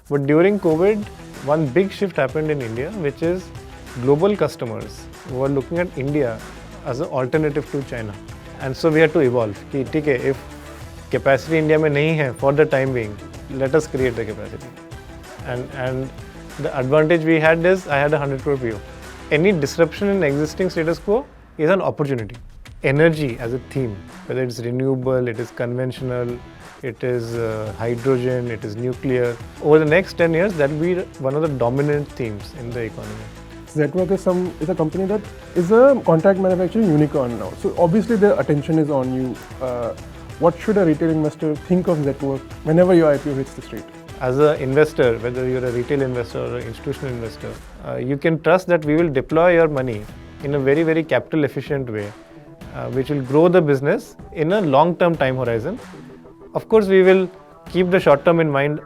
But during COVID, one big shift happened in India, which is global customers were looking at India as an alternative to China. And so we had to evolve. कि ठीक है, if capacity India में नहीं है for the time being, let us create the capacity. And the advantage we had is I had a 100 crore PO. Any disruption in existing status quo is an opportunity. Energy as a theme, whether it's renewable, it is conventional, it is hydrogen, it is nuclear. Over the next 10 years, that will be one of the dominant themes in the economy. Zetwerk is a company that is a contract manufacturing unicorn now. So obviously the attention is on you. What should a retail investor think of Zetwerk whenever your IPO hits the street? As an investor, whether you're a retail investor or an institutional investor, you can trust that we will deploy your money in a very, very capital efficient way, which will grow the business in a long-term time horizon. Of course, we will keep the short term in mind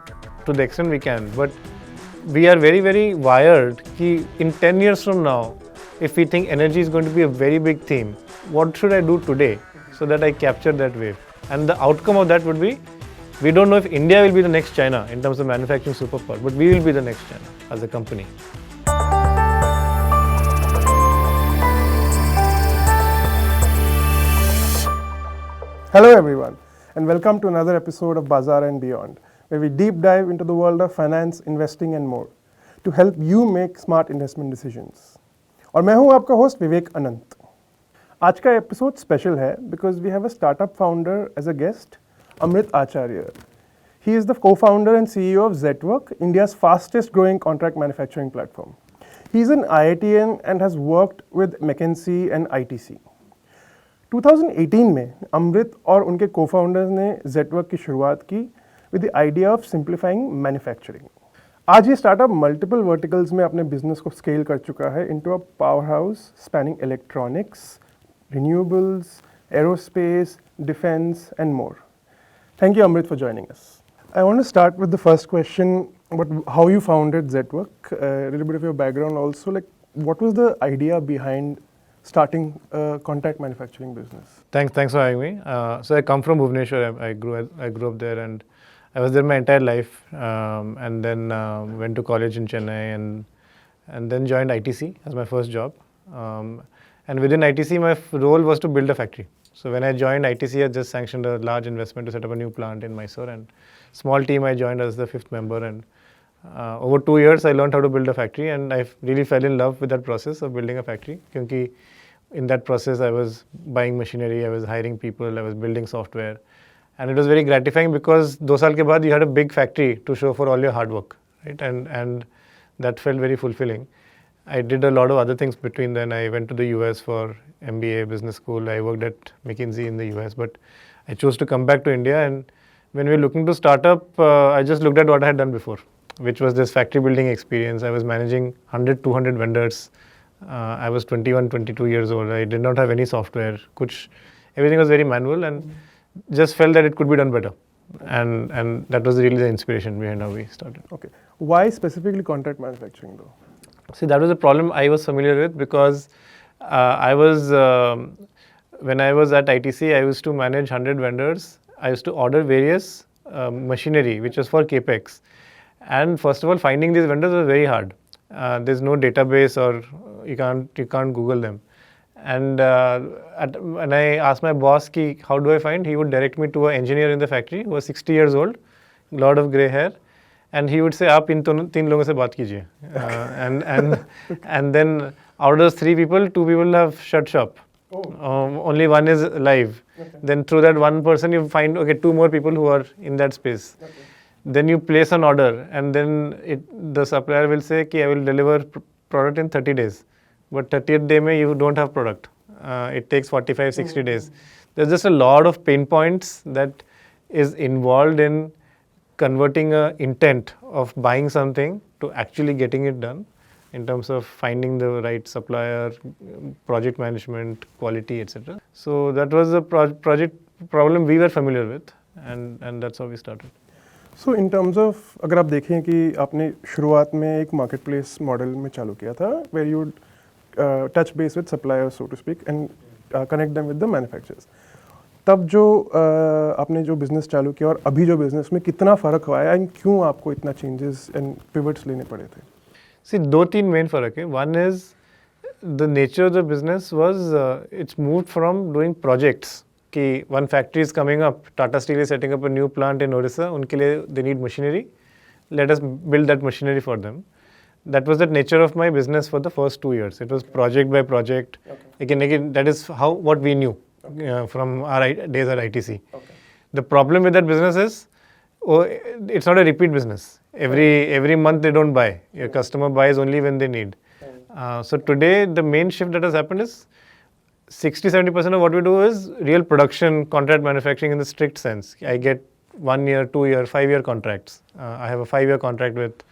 to the extent we can, but we are very, very wired ki in 10 years from now, if we think energy is going to be a very big theme, what should I do today so that I capture that wave? And the outcome of that would be, we don't know if India will be the next China in terms of manufacturing superpower, but we will be the next China as a company. Hello everyone, and welcome to another episode of Bazaar Beyond, where we deep dive into the world of finance, investing and more to help you make smart investment decisions. और मैं हूं आपका host विवेक अनंत. आज का episode special है because we have a startup founder as a guest, Amrit Achayra. He is the co-founder and CEO of Zetwerk, India's fastest growing contract manufacturing platform. He is an IITian and has worked with McKinsey and ITC. 2018 में अमृत और उनके co-founders ने Zetwerk की शुरुआत की with the idea of simplifying manufacturing. आज ये startup multiple verticals में अपने बिजनेस को स्केल कर चुका है into a powerhouse spanning electronics, renewables, aerospace, defense and more. Thank you, Amrit, for joining us. I want to start with the first question about how you founded Zetwerk, a little bit of your background also. Like, what was the idea behind starting a contract manufacturing business? Thanks for having me. So I come from Bhubaneswar. I grew up there, and I was there my entire life. And then went to college in Chennai, and then joined ITC as my first job. And within ITC, my role was to build a factory. So when I joined ITC, I just sanctioned a large investment to set up a new plant in Mysore, and small team I joined as the fifth member. And over 2 years, I learned how to build a factory, and I really fell in love with that process of building a factory. Because in that process, I was buying machinery, I was hiring people, I was building software. And it was very gratifying because 2 saal ke baad, you had a big factory to show for all your hard work, right? And that felt very fulfilling. I did a lot of other things between then. I went to the US for MBA, business school. I worked at McKinsey in the US, but I chose to come back to India. And when we were looking to start up, I just looked at what I had done before, which was this factory building experience. I was managing 100, 200 vendors. I was 21, 22 years old. I did not have any software. Everything was very manual, and just felt that it could be done better. And that was really the inspiration behind how we started. Okay. Why specifically contract manufacturing though? See, that was a problem I was familiar with because when I was at ITC, I used to manage 100 vendors. I used to order various machinery, which was for CapEx. And first of all, finding these vendors was very hard. There's no database, or you can't Google them. And when I asked my boss, how do I find? He would direct me to an engineer in the factory who was 60 years old, a lot of grey hair. And he would say, "Aap in तीन लोगों से बात कीजिए." And then out of those 3 people, 2 people have shut shop. Only one is live. Okay. Then through that one person, you find 2 more people who are in that space. Okay. Then you place an order, and then the supplier will say, "I will deliver product in 30 days." But 30th day you don't have product. It takes 45, 60 days. There's just a lot of pain points that is involved in converting an intent of buying something to actually getting it done in terms of finding the right supplier, project management, quality, etc. So that was a project problem we were familiar with, and that's how we started. So in terms of, अगर आप देखें कि आपने शुरुआत में एक marketplace model में चालू किया था, where you would touch base with suppliers, so to speak, and connect them with the manufacturers. तब जो आपने जो बिजनेस चालू किया और अभी जो बिजनेस में कितना फ़र्क हुआ है एंड क्यों आपको इतना चेंजेस एंड पिवट्स लेने पड़े थे? सी 2-3 मेन फ़र्क है. One is the nature of the business was it's moved from doing projects. कि one factory is coming up, Tata Steel is setting up a new plant in Orissa, उनके लिए they need machinery. Let us build that machinery for them. That was the nature of my business for the first 2 years. It was project by project. Okay. Again, that is what we knew from our days at ITC. Okay. The problem with that business is, it's not a repeat business. Every month they don't buy. Your customer buys only when they need. So today the main shift that has happened is 60-70% of what we do is real production, contract manufacturing in the strict sense. I get 1 year, 2 year, 5 year contracts. I have a 5 year contract with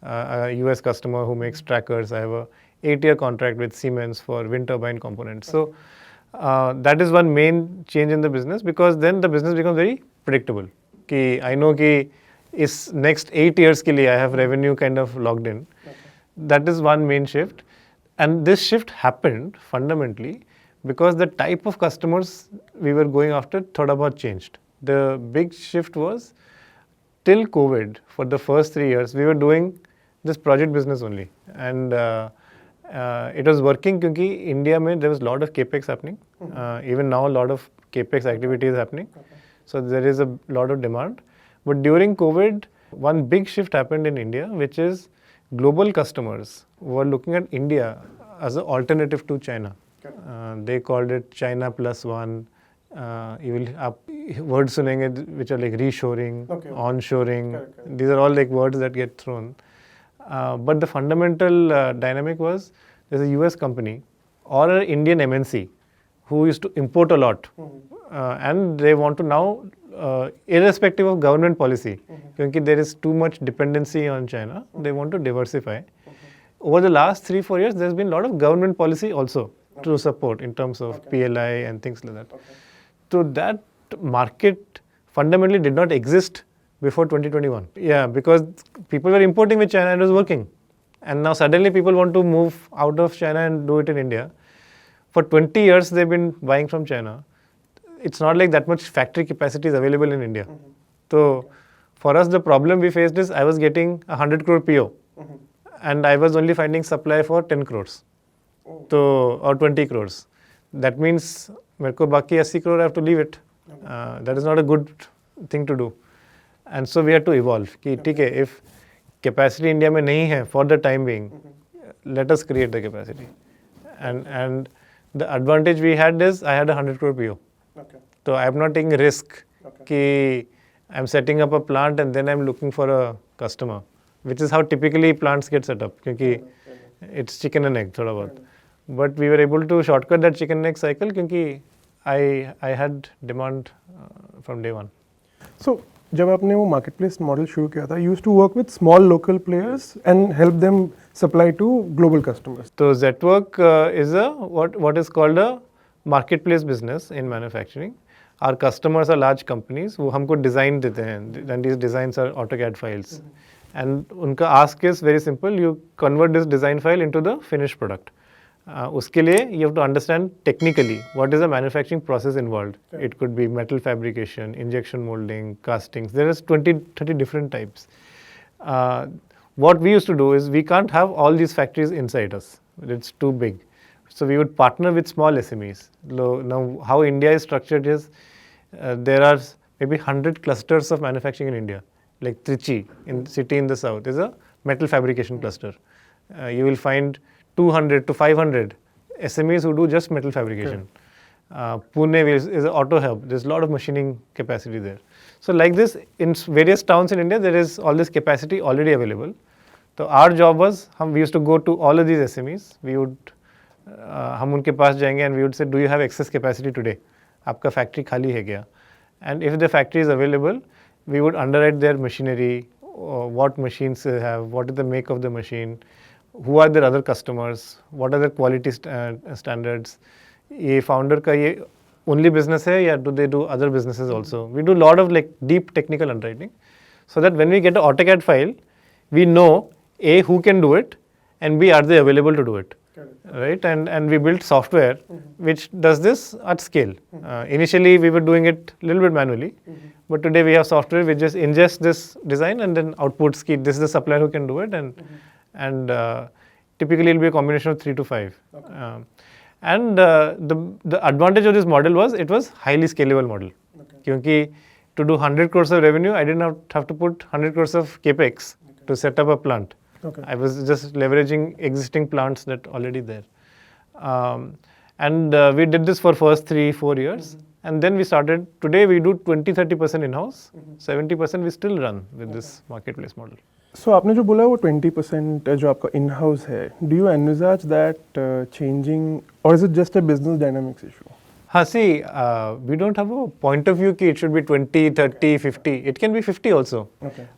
a US customer who makes trackers. I have a 8 year contract with Siemens for wind turbine components. So that is one main change in the business, because then the business becomes very predictable. Ki I know ki is next 8 years ke liye I have revenue kind of locked in. That is one main shift. And this shift happened fundamentally because the type of customers we were going after thoda bahut changed. The big shift was, till COVID, for the first 3 years, we were doing this project business only. And it was working because India mein there was a lot of capex happening. Even now a lot of capex activity is happening. So there is a lot of demand. But during COVID, one big shift happened in India, which is global customers were looking at India as an alternative to China. They called it China+1. You will have words sunenge which are like reshoring, onshoring. These are all like words that get thrown. But the fundamental dynamic was, there's a US company or an Indian MNC who used to import a lot. And they want to now, irrespective of government policy, because there is too much dependency on China, they want to diversify. Over the last 3-4 years, there's been a lot of government policy also to support in terms of PLI and things like that. So that market fundamentally did not exist before 2021. Yeah, because people were importing with China and it was working. And now suddenly people want to move out of China and do it in India. For 20 years, they've been buying from China. It's not like that much factory capacity is available in India. So for us, the problem we faced is, I was getting 100 crore PO. And I was only finding supply for 10 crores. So, or 20 crores. That means, मेरे को बाकी 80 crore I have to leave it. That is not a good thing to do. And so we had to evolve. कि ठीक है, if capacity India में नहीं है for the time being, let us create the capacity. And the advantage we had is, I had a 100 crore PO. So I am not taking a risk कि I am setting up a plant and then I am looking for a customer, which is how typically plants get set up, because it's chicken and egg thoda bahut. But we were able to shortcut that chicken and egg cycle because I had demand from day one. So जब आपने वो marketplace model शुरू किया था, you used to work with small local players and help them supply to global customers. So Zetwerk is a what is called a marketplace business in manufacturing. Our customers are large companies who हमको design देते हैं, and these designs are AutoCAD files. And उनका ask is very simple, you convert this design file into the finished product. उसके लिए you have to understand technically what is the manufacturing process involved. It could be metal fabrication, injection molding, castings. There is 20-30 different types. What we used to do is, we can't have all these factories inside us. It's too big. So we would partner with small SMEs. Now how India is structured is, there are maybe 100 clusters of manufacturing in India. Like Trichy, in city in the south, is a metal fabrication cluster. You will find 200 to 500 SMEs who do just metal fabrication. Pune is an auto hub. There's a lot of machining capacity there. So like this, in various towns in India, there is all this capacity already available. So our job was, we used to go to all of these SMEs. We would, हम उनके पास जाएंगे and we would say, do you have excess capacity today? आपका factory खाली है क्या? And if the factory is available, we would underwrite their machinery, what machines they have, what is the make of the machine, who are their other customers, what are their quality standards, ये founder का ये only business है या do they do other businesses also. We do a lot of like deep technical underwriting, so that when we get an AutoCAD file, we know A, who can do it, and B, are they available to do it. right? And we built software which does this at scale. Initially, we were doing it a little bit manually, but today we have software which just ingests this design and then outputs key. This is the supplier who can do it, and typically it'll be a combination of 3 to 5. The advantage of this model was it was highly scalable model. Because to do 100 crores of revenue, I did not have to put 100 crores of capex to set up a plant. I was just leveraging existing plants that already there. We did this for first 3-4 years. And then we started, today we do 20-30% in-house, 70% we still run with this marketplace model. So आपने जो बोला वो 20% जो आपका in-house है, do you envisage that changing, or is it just a business dynamics issue? See, we don't have a point of view that it should be 20, 30, 50. It can be 50 also.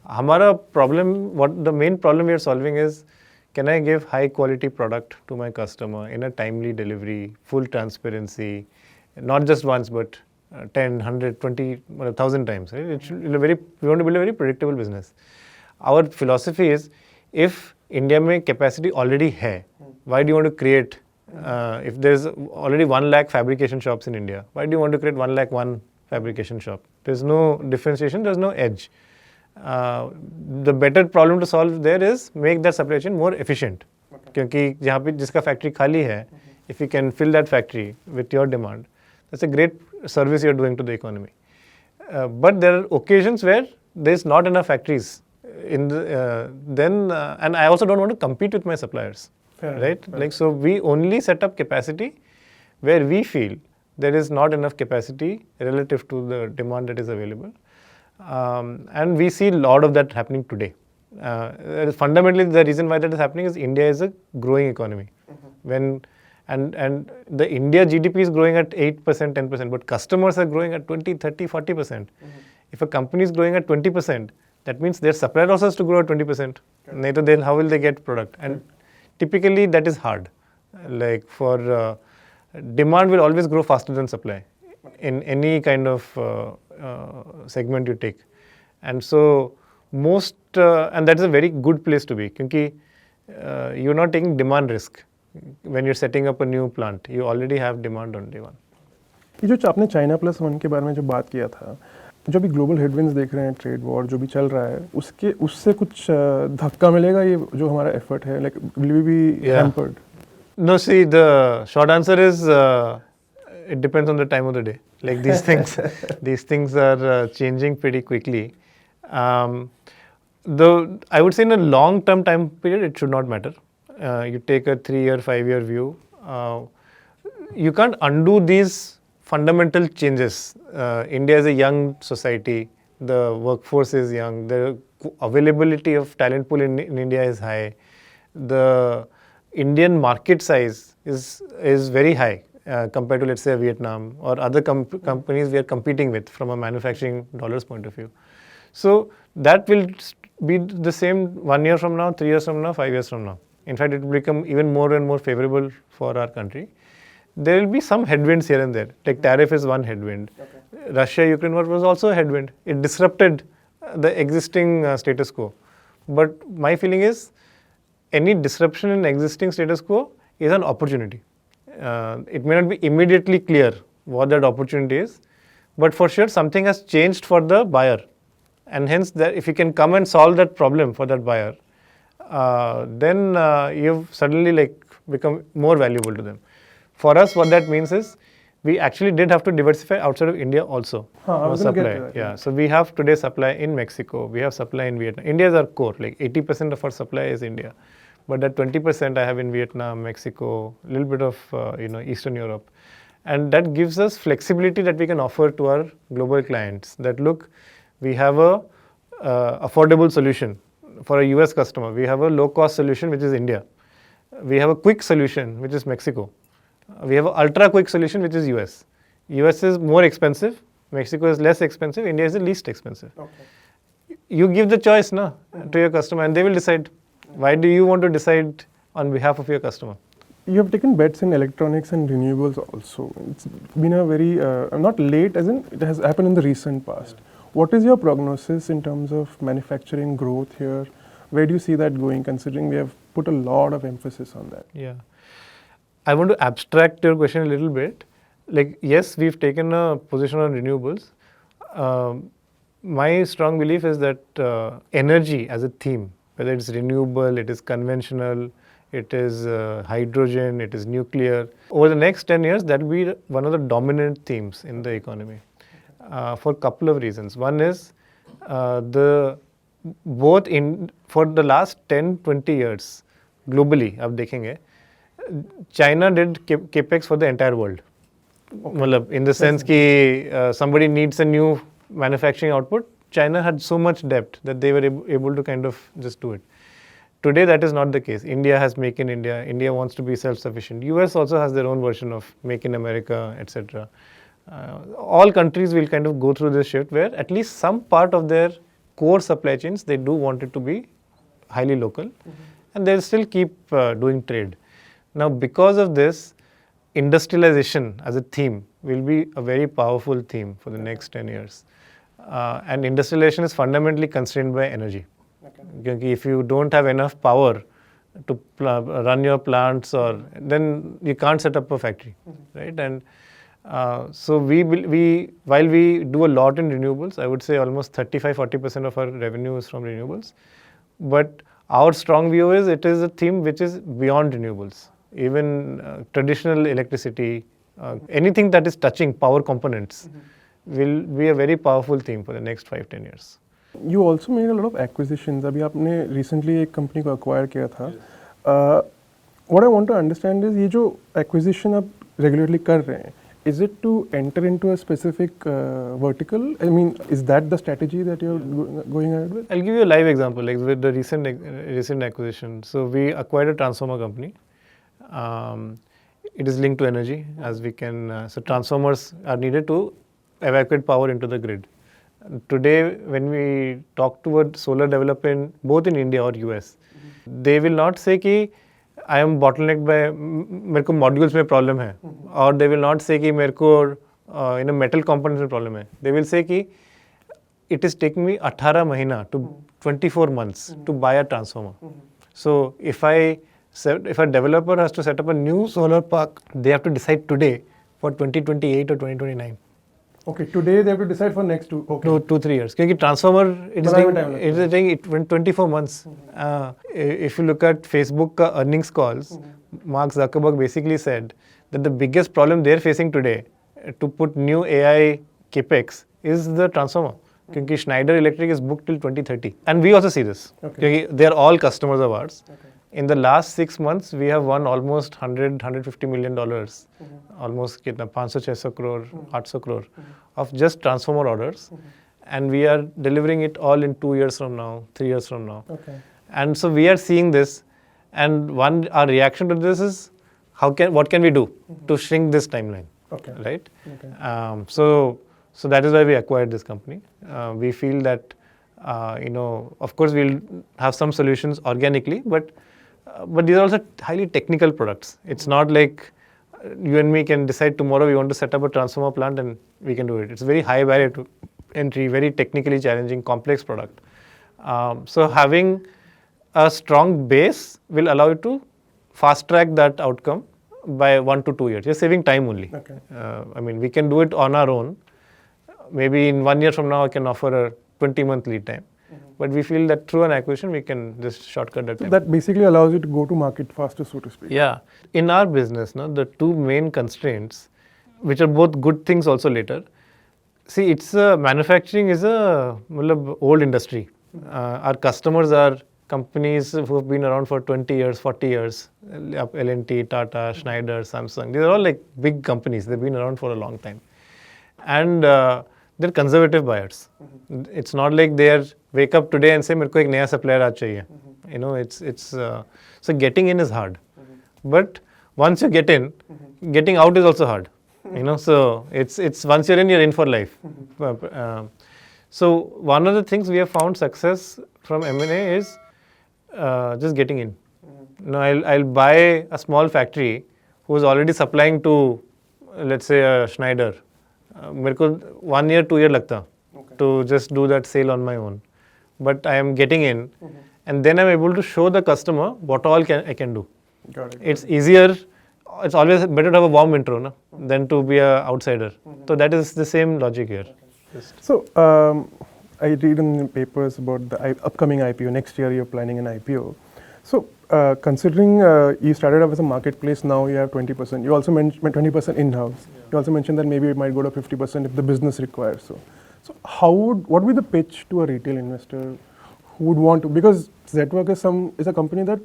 Hamara problem, the main problem we are solving is, can I give high quality product to my customer in a timely delivery, full transparency, not just once, but 10, 100, 20, 1,000 times. Right? We want to build a very predictable business. Our philosophy is, if India mein capacity already hai, why do you want to create? If there's already 1 lakh fabrication shops in India, why do you want to create 1,00,001 fabrication shop? There's no differentiation, there's no edge. The better problem to solve there is make that supply chain more efficient. Because जहाँ पे जिसका factory खाली है, if you can fill that factory with your demand, that's a great service you're doing to the economy. But there are occasions where there's not enough factories. And I also don't want to compete with my suppliers. Right? Like, so we only set up capacity where we feel there is not enough capacity relative to the demand that is available. And we see a lot of that happening today. Fundamentally, the reason why that is happening is India is a growing economy. And the India GDP is growing at 8%, 10%, but customers are growing at 20, 30, 40%. If a company is growing at 20%, that means their supplier also has to grow at 20%. Later, then how will they get product? And typically, that is hard. Like for demand will always grow faster than supply in any kind of segment you take. And so and that's a very good place to be, because you're not taking demand risk when you're setting up a new plant. You already have demand on day one. ये जो आपने China+1 के बारे में जो बात किया था, जो भी ग्लोबल हेडविंड्स देख रहे हैं, ट्रेड वॉर जो भी चल रहा है, उससे कुछ धक्का मिलेगा ये जो हमारा एफर्ट है, like will we be hampered? No, see, the short answer is it depends on the time of the day. Like these things are changing pretty quickly. I would say in a long-term time period, it should not matter. You take a 3-year, 5-year view. You can't undo these fundamental changes. India is a young society. The workforce is young. The availability of talent pool in India is high. The Indian market size is very high compared to, let's say, Vietnam or other companies we are competing with from a manufacturing dollars point of view. So that will be the same 1 year from now, 3 years from now, 5 years from now. In fact, it will become even more and more favorable for our country. There will be some headwinds here and there. Like tariff is one headwind. Russia-Ukraine war was also a headwind. It disrupted the existing status quo. But my feeling is any disruption in existing status quo is an opportunity. It may not be immediately clear what that opportunity is, but for sure something has changed for the buyer. And hence, if you can come and solve that problem for that buyer, then you've suddenly become more valuable to them. For us, what that means is we actually did have to diversify outside of India also. Supply. So we have today supply in Mexico. We have supply in Vietnam. India is our core. Like 80% of our supply is India. But that 20% I have in Vietnam, Mexico, a little bit of Eastern Europe. And that gives us flexibility that we can offer to our global clients. That look, we have a affordable solution for a US customer. We have a low-cost solution, which is India. We have a quick solution, which is Mexico. We have an ultra-quick solution, which is US. US is more expensive. Mexico is less expensive. India is the least expensive. You give the choice to your customer, and they will decide. Why do you want to decide on behalf of your customer? You have taken bets in electronics and renewables also. It's been a very, not late, as in it has happened in the recent past. What is your prognosis in terms of manufacturing growth here? Where do you see that going, considering we have put a lot of emphasis on that? Yeah. I want to abstract your question a little bit. Like, yes, we've taken a position on renewables. My strong belief is that energy as a theme, whether it's renewable, it is conventional, it is hydrogen, it is nuclear, over the next 10 years, that will be one of the dominant themes in the economy for a couple of reasons. One is for the last 10-20 years, globally, आप देखेंगे, China did capex for the entire world. In the sense that somebody needs a new manufacturing output, China had so much debt that they were able to kind of just do it. Today, that is not the case. India has Make in India. India wants to be self-sufficient. US also has their own version of Make in America, etc. All countries will kind of go through this shift where at least some part of their core supply chains, they do want it to be highly local, and they'll still keep doing trade. Now, because of this, industrialization as a theme will be a very powerful theme for the next 10 years. And industrialization is fundamentally constrained by energy. Okay. If you don't have enough power to run your plants, then you can't set up a factory, right? And so while we do a lot in renewables, I would say almost 35-40% of our revenue is from renewables. But our strong view is it is a theme which is beyond renewables. Even traditional electricity, anything that is touching power components will be a very powerful theme for the next 5-10 years. You also made a lot of acquisitions. अभी आपने recently एक company को acquire किया था. What I want to understand is ये जो acquisition आप regularly कर रहे हैं, is it to enter into a specific vertical? I mean, is that the strategy that you're going ahead with? I'll give you a live example, like with the recent acquisition. So we acquired a transformer company. It is linked to energy, as we can. So transformers are needed to evacuate power into the grid. Today, when we talk to a solar developer both in India or US, they will not say कि I am bottlenecked by मेरे को modules में problem है, or they will not say कि मेरे को metal components में problem है. They will say कि it is taking me 18 महीना to 24 months to buy a transformer. So if a developer has to set up a new solar park, they have to decide today for 2028 or 2029. Okay, today they have to decide for next 2-3 years. Because transformer, it is taking 24 months. If you look at Facebook earnings calls, Mark Zuckerberg basically said that the biggest problem they're facing today to put new AI capex is the transformer. Because Schneider Electric is booked till 2030. And we also see this. Okay. They are all customers of ours. Okay. In the last 6 months, we have won almost $150 million, almost 500-600 crore, 800 crore of just transformer orders. And we are delivering it all in 2 years from now, 3 years from now. Okay. And so we are seeing this. And our reaction to this is, what can we do to shrink this timeline? Okay. Right? Okay. So that is why we acquired this company. We feel that, of course, we'll have some solutions organically, but these are also highly technical products. It's not like you and me can decide tomorrow we want to set up a transformer plant and we can do it. It's a very high barrier to entry, very technically challenging, complex product. So having a strong base will allow you to fast track that outcome by 1 to 2 years. You're saving time only. Okay. We can do it on our own. Maybe in 1 year from now, I can offer a 20-month lead time. But we feel that through an acquisition, we can just shortcut that time. That basically allows you to go to market faster, so to speak. Yeah. In our business, the two main constraints, which are both good things also later. See, manufacturing is a old industry. Our customers are companies who have been around for 20 years, 40 years. L&T, Tata, Schneider, Samsung. These are all like big companies. They've been around for a long time. And they're conservative buyers. It's not like they wake up today and say, "Mereko ek naya supplier aaj chahiye." So getting in is hard. But once you get in, getting out is also hard. So it's once you're in for life. So one of the things we have found success from M&A is just getting in. I'll buy a small factory who is already supplying to, let's say, a Schneider. मेरे को 1 year, 2 years लगता to just do that sale on my own. But I am getting in, and then I'm able to show the customer what all I can do. Got it. It's easier it's always better to have a warm intro, no, than to be an outsider. So that is the same logic here. So I read in the papers about the upcoming IPO. Next year you're planning an IPO. So considering you started off as a marketplace, now you have 20%. You also mentioned 20% in-house. Yeah. You also mentioned that maybe it might go to 50% if the business requires so. So what would be the pitch to a retail investor who would want to, because Zetwerk is a company that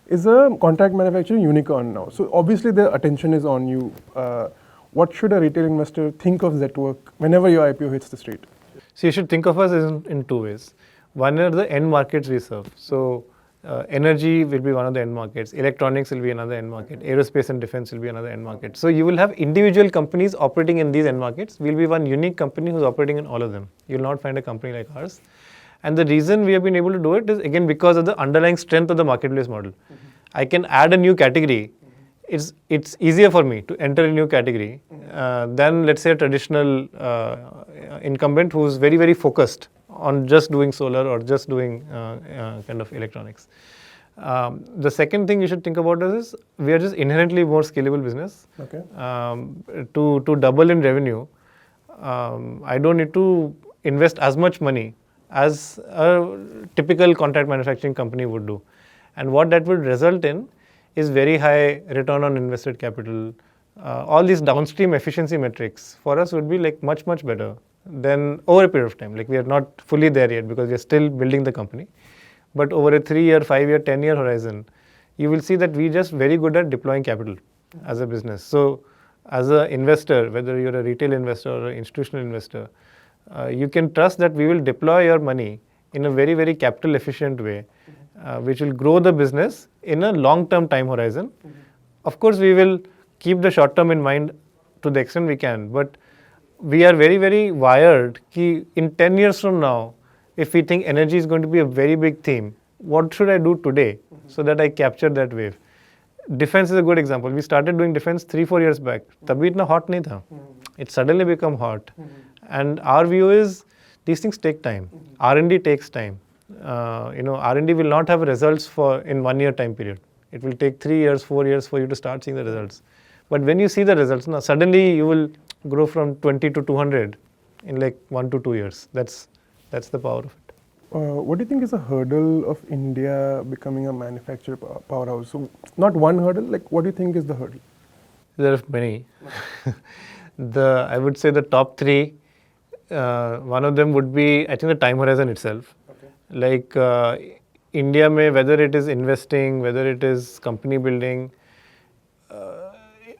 is a contract manufacturing unicorn now. So obviously their attention is on you. What should a retail investor think of Zetwerk whenever your IPO hits the street? So you should think of us in two ways. One are the end markets we serve. So energy will be one of the end markets. Electronics will be another end market. Aerospace and defense will be another end market. So you will have individual companies operating in these end markets. We'll be one unique company who's operating in all of them. You'll not find a company like ours. And the reason we have been able to do it is, again, because of the underlying strength of the marketplace model. I can add a new category. It's easier for me to enter a new category than, let's say, a traditional incumbent who's very, very focused on just doing solar or just doing kind of electronics. The second thing you should think about is we are just inherently more scalable business. Okay. To double in revenue, I don't need to invest as much money as a typical contract manufacturing company would do. And what that would result in is very high return on invested capital. All these downstream efficiency metrics for us would be like much, much better than over a period of time. Like we are not fully there yet because we are still building the company. But over a 3-year, 5-year, 10-year horizon, you will see that we just very good at deploying capital as a business. So as an investor, whether you're a retail investor or an institutional investor, you can trust that we will deploy your money in a very, very capital efficient way, which will grow the business in a long-term time horizon. Of course, we will keep the short term in mind to the extent we can, but we are very, very wired ki in 10 years from now, if we think energy is going to be a very big theme, what should I do today so that I capture that wave? Defense is a good example. We started doing defense 3-4 years back. Tabhi itna hot nahi tha. It suddenly become hot. And our view is these things take time. R&D takes time. R&D will not have results in 1 year time period. It will take 3 years, 4 years for you to start seeing the results. But when you see the results, now suddenly you will grow from 20 to 200 in like 1 to 2 years. That's the power of it. What do you think is a hurdle of India becoming a manufacturer powerhouse? So not one hurdle, like what do you think is the hurdle? There are many. I would say the top 3, one of them would be, I think, the time horizon itself. Okay. Like India may, whether it is investing, whether it is company building,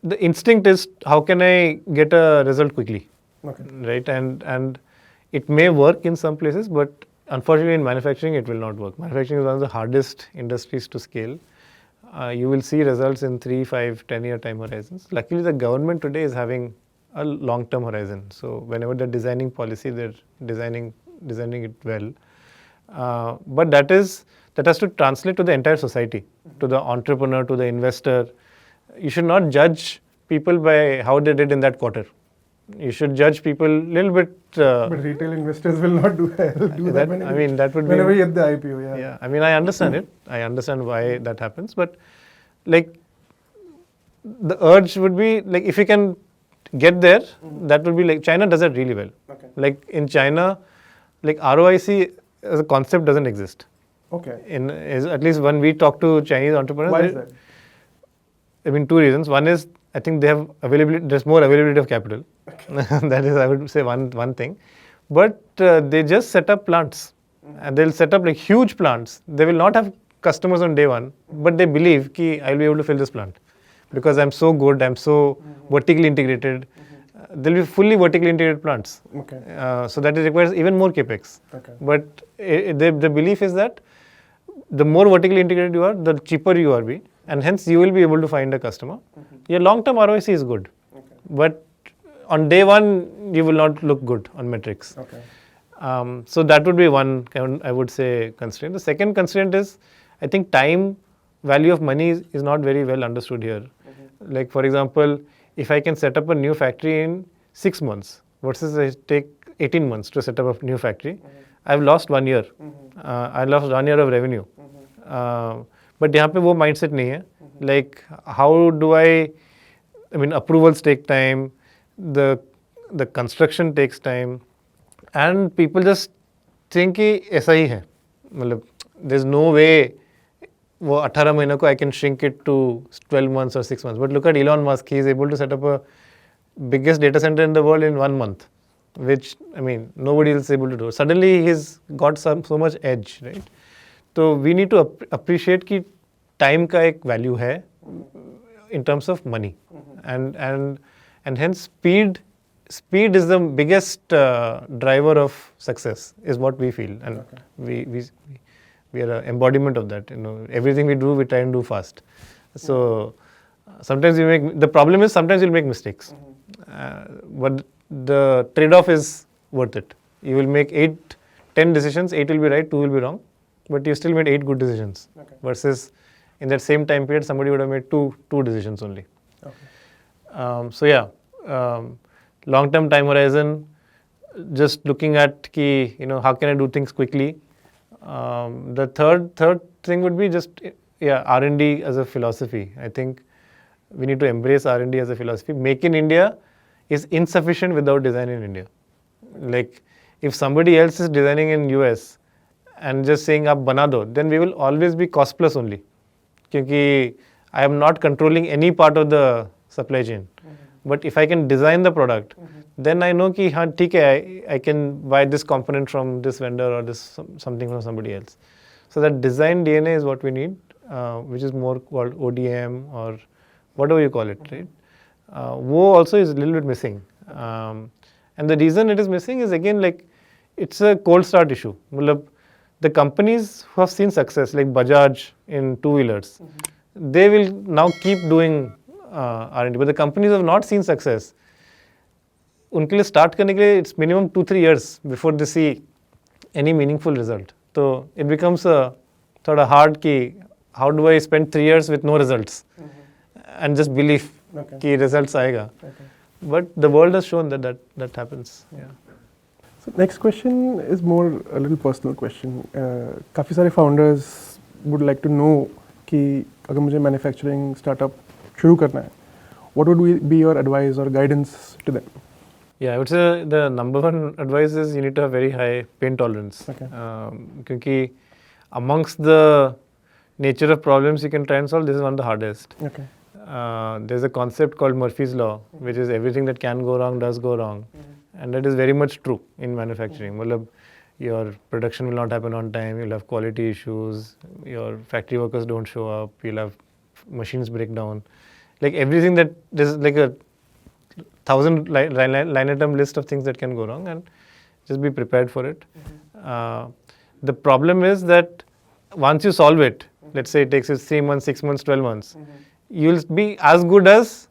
the instinct is how can I get a result quickly, Okay. right? And it may work in some places, but unfortunately in manufacturing it will not work. Manufacturing is one of the hardest industries to scale. You will see results in 3, 5, 10-year time horizons. Luckily, the government today is having a long-term horizon. So whenever they're designing policy, they're designing it well. But that has to translate to the entire society, to the entrepreneur, to the investor. You should not judge people by how they did in that quarter. You should judge people a little bit. But retail investors will not do that. I mean, that would be. Whenever you get the IPO, yeah. Yeah, I mean, I understand it. I understand why that happens. But like, the urge would be like, if you can get there, that would be like, China does that really well. Okay. Like in China, like ROIC as a concept doesn't exist. Okay. At least when we talk to Chinese entrepreneurs. Why is that? I mean, 2 reasons. One is, I think there's more availability of capital. Okay. That is, I would say, one thing. But they just set up plants. And they'll set up like huge plants. They will not have customers on day one, but they believe that I'll be able to fill this plant. Because I'm so good, I'm so vertically integrated. There'll be fully vertically integrated plants. Okay. So that requires even more capex. Okay. But the belief is that the more vertically integrated you are, the cheaper you are be. And hence you will be able to find a customer. Your long-term ROIC is good. Okay. But on day one, you will not look good on metrics. Okay. So that would be one, I would say, constraint. The second constraint is, I think time value of money is not very well understood here. Like, for example, if I can set up a new factory in 6 months versus I take 18 months to set up a new factory, I've lost 1 year. I lost 1 year of revenue. But यहाँ पे वो mindset नहीं है Like, how do I mean, approvals take time, the construction takes time, and people just think कि ऐसा ही है. मतलब, there's no way वो 18 महीनों को I can shrink it to 12 months or 6 months. But look at Elon Musk, he is able to set up a biggest data center in the world in 1 month, which, I mean, nobody else is able to do. Suddenly he's got so much edge, right? So we need to appreciate कि time का एक value है in terms of money, and hence speed is the biggest driver of success, is what we feel, and we are an embodiment of that. You know, everything we do, we try and do fast. So sometimes the problem is sometimes you'll make mistakes, but the trade-off is worth it. You will make 10 decisions, 8 will be right, 2 will be wrong, but you still made 8 good decisions. Versus in that same time period, somebody would have made two decisions only. So yeah, long-term time horizon, just looking at how can I do things quickly. The third thing would be just R&D as a philosophy. I think we need to embrace R&D as a philosophy. Make in India is insufficient without design in India. Like, if somebody else is designing in US and just saying aap bana do, then we will always be cost plus only. Because I am not controlling any part of the supply chain. But if I can design the product, then I know कि हाँ ठीक है, I can buy this component from this vendor or this something from somebody else. So that design DNA is what we need, which is more called ODM or whatever you call it, right? Wo also is a little bit missing. And the reason it is missing is, again, like, it's a cold start issue. The companies who have seen success, like Bajaj in two-wheelers, they will now keep doing R&D. But the companies who have not seen success, उनके लिए start करने के लिए it's minimum 2-3 years before they see any meaningful result. So it becomes a sort of hard कि how do I spend 3 years with no results and just believe कि results आएगा. But the world has shown that happens. Yeah. So next question is more a little personal question. काफ़ी सारे founders would like to know कि अगर मुझे manufacturing startup शुरू करना है, what would be your advice or guidance to them? Yeah, I would say the number one advice is you need to have very high pain tolerance. Because amongst the nature of problems you can try and solve, this is one of the hardest. There's a concept called Murphy's Law, which is everything that can go wrong does go wrong. And that is very much true in manufacturing. Your production will not happen on time, you'll have quality issues, your factory workers don't show up, you'll have machines break down. Like everything that, there's like a 1,000 line item list of things that can go wrong, and just be prepared for it. The problem is that once you solve it, let's say it takes you 3 months, 6 months, 12 months, you'll be as good as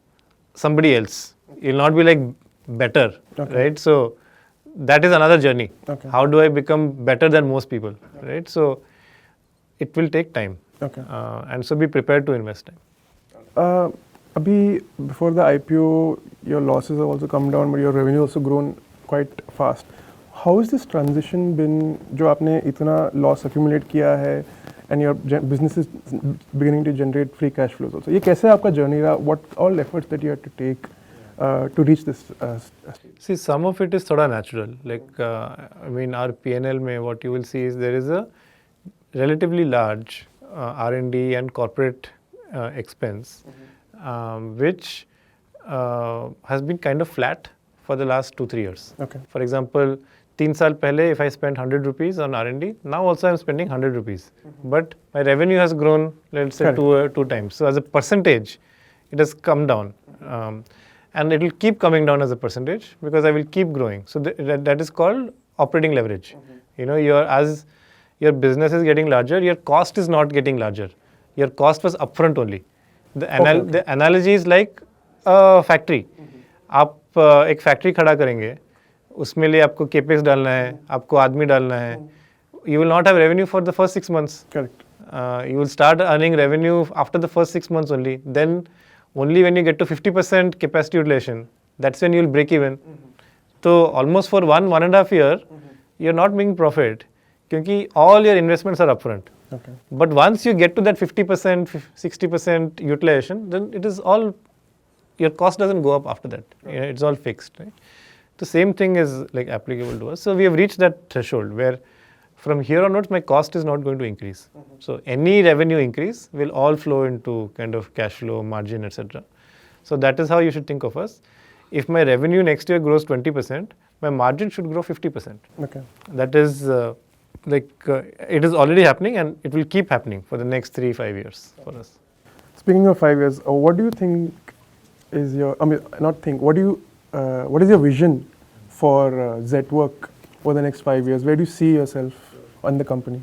somebody else. You'll not be like better, right? So that is another journey. How do I become better than most people, right? So it will take time. And so be prepared to invest time. Abhi, before the IPO, your losses have also come down, but your revenue also grown quite fast. How has this transition been? जो आपने इतना loss accumulate किया है, and your business is beginning to generate free cash flows also. ये कैसे आपका journey रहा? What all efforts that you had to take to reach this stage? See, some of it is thoda natural. Like, I mean, our P&L mein, what you will see is there is a relatively large R&D and corporate expense, which has been kind of flat for the last 2-3 years. For example, 3 saal pehle, if I spent 100 rupees on R&D, now also I'm spending 100 rupees. But my revenue has grown, let's say, two times. So as a percentage, it has come down. And it will keep coming down as a percentage because I will keep growing. So that is called operating leverage. You know, as your business is getting larger, your cost is not getting larger. Your cost was upfront only. The analogy is like a factory. आप एक factory खड़ा करेंगे, उसमें लिए आपको capex डालना है, आपको आदमी डालना है. You will not have revenue for the first 6 months. Correct. You will start earning revenue after the first 6 months only. Then only when you get to 50% capacity utilization, that's when you will break even. So almost for 1.5 years, you're not making profit because all your investments are upfront. Okay. But once you get to that 50%, 60% utilization, then it is all, your cost doesn't go up after that. It's all fixed, right? The same thing is like applicable to us. So we have reached that threshold where from here onwards, my cost is not going to increase. So any revenue increase will all flow into kind of cash flow, margin, etc. So that is how you should think of us. If my revenue next year grows 20%, my margin should grow 50%. Okay. That is it is already happening, and it will keep happening for the next 3-5 years for us. Speaking of 5 years, what do you think is your, what is your vision for Zetwerk over the next 5 years? Where do you see yourself on the company?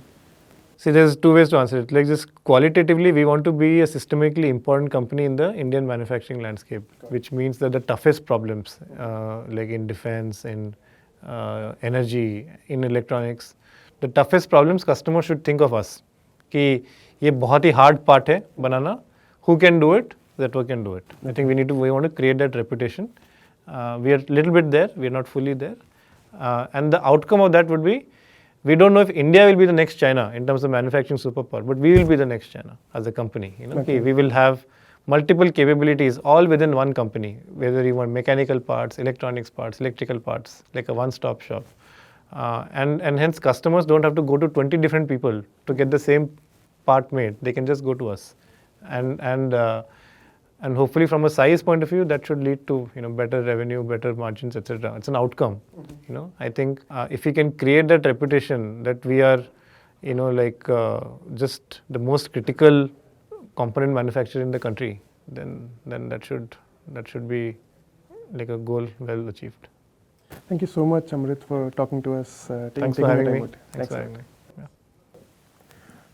See, there's two ways to answer it. Like just qualitatively, we want to be a systemically important company in the Indian manufacturing landscape, which means that the toughest problems, like in defense, in energy, in electronics, the toughest problems, customers should think of us. कि ये बहुत ही hard part है बनाना. Who can do it? Zetwerk can do it. I think we want to create that reputation. We are a little bit there. We are not fully there. And the outcome of that would be, we don't know if India will be the next China in terms of manufacturing superpower, but we will be the next China as a company. Okay. We will have multiple capabilities all within one company, whether you want mechanical parts, electronics parts, electrical parts, like a one-stop shop. And hence customers don't have to go to 20 different people to get the same part made. They can just go to us. And hopefully from a size point of view, that should lead to better revenue, better margins, etc. It's an outcome. I think if we can create that reputation that we are just the most critical component manufacturer in the country, then that should be like a goal well achieved. Thank you so much, Amrit, for talking to us. Thanks for having me. Thanks for having me.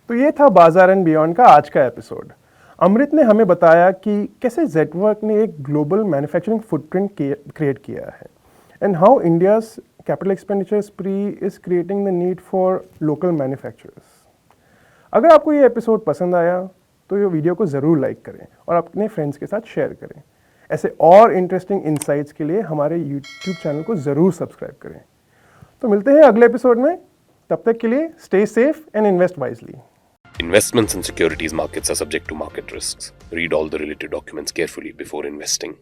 तो ये था बाजार and beyond का आज का episode. अमृत ने हमें बताया कि कैसे ज़ेटवर्क ने एक ग्लोबल मैन्युफैक्चरिंग फुटप्रिंट क्रिएट किया है and how India's capital expenditure स्प्री is creating the need for local manufacturers. अगर आपको ये एपिसोड पसंद आया तो ये वीडियो को ज़रूर लाइक करें और अपने फ्रेंड्स के साथ शेयर करें. ऐसे और इंटरेस्टिंग इंसाइट्स के लिए हमारे यूट्यूब चैनल को ज़रूर सब्सक्राइब करें. तो मिलते हैं अगले एपिसोड में. तब तक के लिए stay safe and invest wisely. Investments in securities markets are subject to market risks. Read all the related documents carefully before investing.